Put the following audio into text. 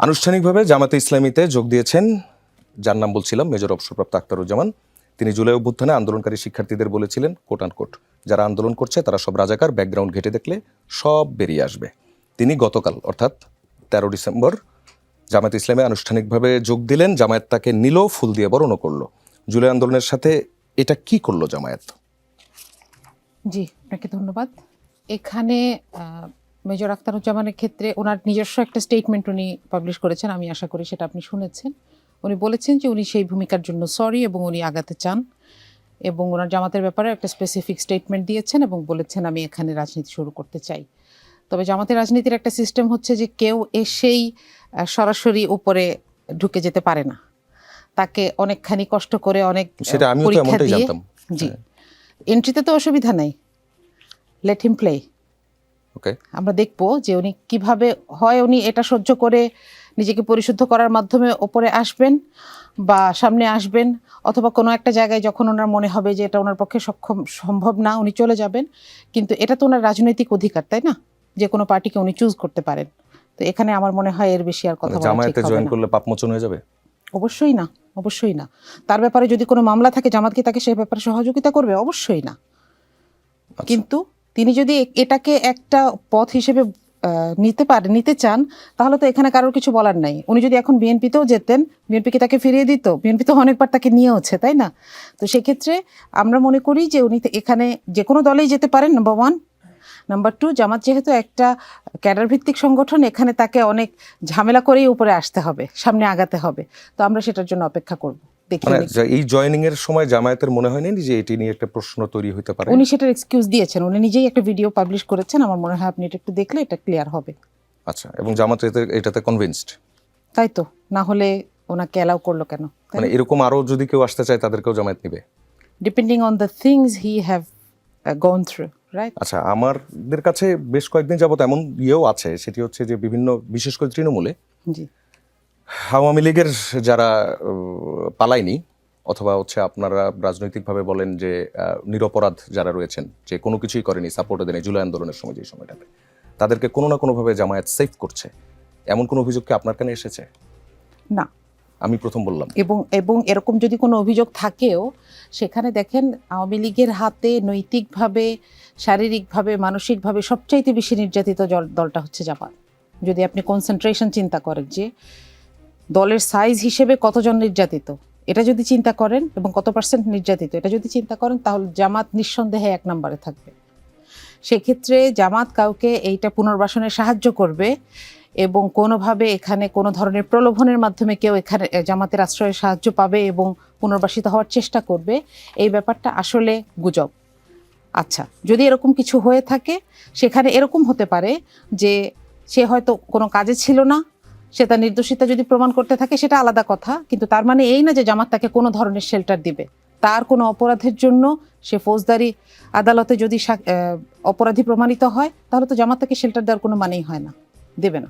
আনুষ্ঠানিকভাবে জামাতে ইসলামীতে যোগ দিয়েছেন, যার নাম বলছিলাম মেজর অবসরপ্রাপ্ত আখতারুজ্জামান। তিনি জুলাই অভ্যুত্থানে আন্দোলনকারী শিক্ষার্থীদের বলেছিলেন কোট আনকোট, যারা আন্দোলন করছে তারা সব রাজাকার, ব্যাকগ্রাউন্ড ঘেটে দেখলে সব বেরিয়ে আসবে। তিনি গতকাল অর্থাৎ 13 ডিসেম্বর জামায়াত ইসলামে আনুষ্ঠানিকভাবে যোগ দিলেন। জামায়াত তাকে নিল, ফুল দিয়ে বরণও করলো। জুলাই আন্দোলনের সাথে এটা কি করলো জামায়াত? জি, আপনাকে ধন্যবাদ। এখানে মেজর আখতারুজ্জামানের ক্ষেত্রে ওনার নিজস্ব একটা স্টেটমেন্ট উনি পাবলিশ করেছেন, আমি আশা করি সেটা আপনি শুনেছেন। উনি বলেছেন যে উনি সেই ভূমিকার জন্য সরি এবং উনি আগাতে চান, এবং ওনার জামাতের ব্যাপারে একটা স্পেসিফিক স্টেটমেন্ট দিয়েছেন এবং বলেছেন আমি এখানে রাজনীতি শুরু করতে চাই। তবে জামাতের রাজনীতির একটা সিস্টেম হচ্ছে যে কেউ এসেই সরাসরি উপরে ঢুকে যেতে পারে না, তাকে অনেকখানি কষ্ট করে অনেক পরীক্ষা দিয়ে। জি, এন্ট্রিতে তো অসুবিধা নাই, লেট হিম প্লে। আমরা দেখবো যে উনি কিভাবে হয় উনি এটা সহ্য করে নিজেকে পরিশুদ্ধ করার মাধ্যমে ওপরে আসবেন বা সামনে আসবেন, অথবা কোনো একটা জায়গায় যখন ওনার মনে হবে যে এটা ওনার পক্ষে সম্ভব না উনি চলে যাবেন। কিন্তু এটা তো ওনার রাজনৈতিক অধিকার, তাই না? যে কোনো পার্টিকে উনি চুজ করতে পারেন। তো এখানে আমার মনে হয় এর বেশি আর কথা বলা ঠিক হবে না। জামায়াতে জয়েন করলে পাপমোচন হয়ে যাবে? অবশ্যই না, অবশ্যই না। তার ব্যাপারে যদি কোনো মামলা থাকে জামাত কি তাকে সেই ব্যাপারে সহযোগিতা করবে? অবশ্যই না। কিন্তু তিনি যদি এটাকে একটা পথ হিসেবে নিতে চান, তাহলে তো এখানে কারোর কিছু বলার নাই। উনি যদি এখন বিএনপিতেও যেতেন, বিএনপি কি তাকে ফিরিয়ে দিত? বিএনপি তো অনেকবার তাকে নিয়েওছে, তাই না? তো সেক্ষেত্রে আমরা মনে করি যে উনি এখানে যে কোনো দলেই যেতে পারেন, নাম্বার ওয়ান। নাম্বার টু, জামাত যেহেতু একটা ক্যাডার ভিত্তিক সংগঠন, এখানে তাকে অনেক ঝামেলা করেই উপরে আসতে হবে, সামনে আগাতে হবে। তো আমরা সেটার জন্য অপেক্ষা করব। এই জয়েনিং এর সময় জামায়াতের মনে হয়নি যে এটি নিয়ে একটা প্রশ্ন তৈরি হতে পারে? উনি সেটার এক্সকিউজ দিয়েছেন, উনি নিজেই একটা ভিডিও পাবলিশ করেছেন। আমার মনে হয় আপনি এটা একটু দেখলে এটা ক্লিয়ার হবে। আচ্ছা, এবং জামাত এটাতে কনভিন্সড? তাই তো, না হলে ওনাকে অ্যালাউ করলো কেন? মানে এরকম আরো যদি কেউ আসতে চায় তাদেরকেও জামায়াত নেবে, depending on the things he have gone through, right? আচ্ছা, আমাদের কাছে বেশ কয়েকদিন যাবত এমন ইয়েও আছে, সেটি হচ্ছে যে বিভিন্ন বিশেষ করে তৃণমূলে আওয়ামী লীগের যারা পালায়নি, অথবা হচ্ছে আপনারা রাজনৈতিকভাবে বলেন যে নিরপরাধ যারা রয়েছেন, যে কোনো কিছুই করেনি, সাপোর্টও দেয়নি জুলাই আন্দোলনের সময়, যে সময়টাতে তাদেরকে কোনো না কোনোভাবে জামায়াত সেফ করছে, এমন কোনো অভিযোগ কি আপনার কানে এসেছে? না, আমি প্রথম বললাম। এবং এরকম যদি কোনো অভিযোগ থাকেও, সেখানে দেখেন আওয়ামী লীগের হাতে নৈতিকভাবে, শারীরিকভাবে, মানসিকভাবে সবচাইতে বেশি নির্যাতিত দলটা হচ্ছে জামাত। যদি আপনি কনসেন্ট্রেশন চিন্তা করেন যে দলের সাইজ হিসেবে কতজন নির্যাতিত, এটা যদি চিন্তা করেন, এবং কত পার্সেন্ট নির্যাতিত এটা যদি চিন্তা করেন, তাহলে জামাত নিঃসন্দেহে 1 নম্বরে থাকবে। সেক্ষেত্রে জামাত কাউকে এইটা পুনর্বাসনে সাহায্য করবে এবং কোনোভাবে এখানে কোনো ধরনের প্রলোভনের মাধ্যমে কেউ এখানে জামাতের আশ্রয়ে সাহায্য পাবে এবং পুনর্বাসিত হওয়ার চেষ্টা করবে, এই ব্যাপারটা আসলে গুজব। আচ্ছা, যদি এরকম কিছু হয়ে থাকে, সেখানে এরকম হতে পারে যে সে হয়তো কোনো কাজে ছিল না, সে তার নির্দোষিতা যদি প্রমাণ করতে থাকে সেটা আলাদা কথা, কিন্তু তার মানে এই না যে জামাত তাকে কোনো ধরনের শেল্টার দিবে। তার কোনো অপরাধের জন্য সে ফৌজদারি আদালতে যদি অপরাধী প্রমাণিত হয়, তাহলে তো জামাত তাকে শেল্টার দেওয়ার কোনো মানেই হয় না, দেবে না।